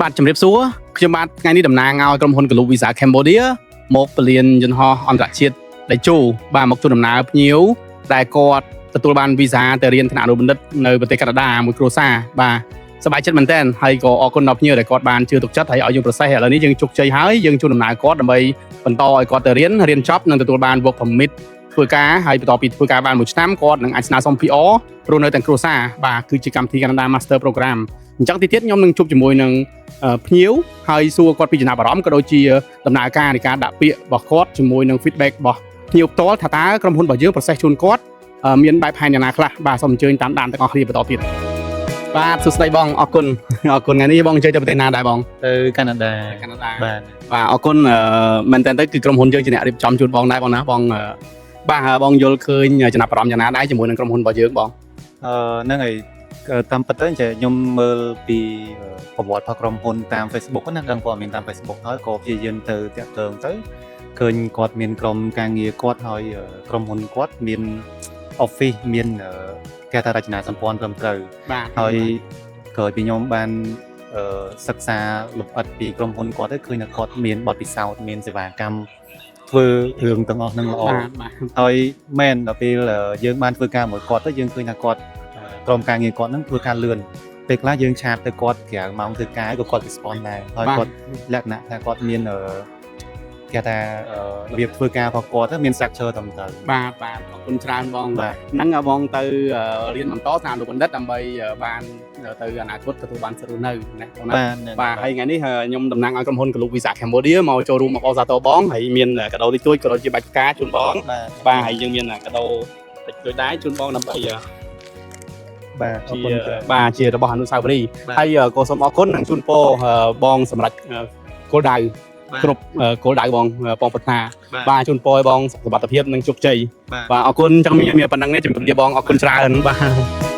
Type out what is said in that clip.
បាទជំរាបសួរខ្ញុំបាទថ្ងៃនេះតំណាងឲ្យក្រុមហ៊ុន Group Visa Cambodia មកពលានយន្តហោះអន្តរជាតិដៃជោបាទមកធ្វើដំណើរភ្ញៀវដែលគាត់ទទួលបានវីសាទៅរៀនថ្នាក់អនុបណ្ឌិតនៅប្រទេសកាណាដាមួយគ្រួសារបាទសប្បាយចិត្តមែនទែនហើយក៏អរគុណដល់ភ្ញៀវដែលគាត់បានជឿទុកចិត្តហើយឲ្យយើងប្រសេសឥឡូវនេះយើងជោគជ័យហើយយើងជួលដំណើរគាត់ដើម្បីបន្តឲ្យគាត់ទៅរៀនចប់និងទទួលបាន work permit ធ្វើការហើយបន្តពីធ្វើការបាន1ឆ្នាំគាត់នឹងអាចស្នើសុំ PR ព្រោះនៅទាំងគ្រួសារបាទគឺជាកម្មវិធី Canada Master Program អញ្ចឹងទីទៀតខ្ញុំនឹងជួបជាមួយនឹងភ្ញៀវហើយសួរគាត់ពីចំណាប់អារម្មណ៍ក៏ដូចជាដំណើរការនៃការដាក់ពាក្យរបស់គាត់ជាមួយនឹង feedback របស់ភ្ញៀវផ្ទាល់ថាតើក្រុមហ៊ុនរបស់យើង process ជូនគាត់មានបែបផែនយ៉ាងណាខ្លះបាទសូមអញ្ជើញតាមដានទាំងអស់គ្នាបន្តទៀតបាទសួស្តីបងអរគុណថ្ងៃនេះបងអញ្ជើញទៅប្រទេសណាដែរបងទៅកាណាដាបាទអរគុណមែនតើទៅគឺក្រុមហ៊ុនយើងជាអ្នករៀបចំជូនបងដែរបងណាបងបាទបងយល់ឃើញចំណាប់អារម្មណ៍យ៉ាងណាដែរជាមួយនឹងក្រុមហ៊ុនរបស់យើងបងហ្នឹងហើយតាមពិតទៅខ្ញុំមើលពីប្រវត្តិរបស់ក្រុមហ៊ុនតាម Facebook ណាដឹងព័ត៌មានតាម Facebook ហើយក៏ព្យាយាមទៅតាក់ទងទៅឃើញគាត់មានក្រុមការងារគាត់ហើយក្រុមហ៊ុនគាត់មាន office មានគេថារចនាសម្ព័ន្ធត្រឹមត្រូវហើយក្រោយពីខ្ញុំបានសិក្សាលម្អិតពីក្រុមហ៊ុនគាត់ទៅឃើញថាគាត់មានបទពិសោធន៍មានសេវាកម្មធ្វើរឿងទាំងអស់ហ្នឹងល្អហើយមែនដល់ពេលយើងបានធ្វើការមួយគាត់ទៅយើងឃើញថាគាត់ក្រុមការងារគាត់ហ្នឹងធ្វើការលឿនពេលខ្លះយើងឆាតទៅគាត់ក្រៅម៉ោងធ្វើការក៏គាត់ respond ដែរហើយគាត់លក្ខណៈថាគាត់មានគេថារបៀបធ្វើការរបស់គាត់ទៅមាន structure ត្រឹមត្រូវបាទអរគុណច្រើនបងហ្នឹងបងទៅរៀនបន្តថ្នាក់អនុបណ្ឌិតដើម្បីបានទៅអនាគតទទួលបានសិទ្ធិរស់នៅណាបងណាបាទហើយថ្ងៃនេះខ្ញុំតំណាងឲ្យក្រុមហ៊ុន Group Visa Cambodia មកចូលរួមមកអបអរសាទរបងហើយមានកាដូតិចតួចក៏ដូចជាបាច់ផ្កាជូនបងបាទហើយយើងមានកាដូតិចតួចដែរជូនបងដើម្បីបាទអរគុណបាទជារបស់អនុស្សាវរីយ៍ហើយក៏សូមអរគុណនិងជូនពរបងសម្រាប់គោលដៅគ្រប់គោលដៅបងប្រាថ្នាបាទជូនពរឲ្យបងសុខភាពនិងជោគជ័យបាទអរគុណចឹងមានប៉ុណ្ណឹងនេះជំរាបលាបងអរគុណច្រើនបាទ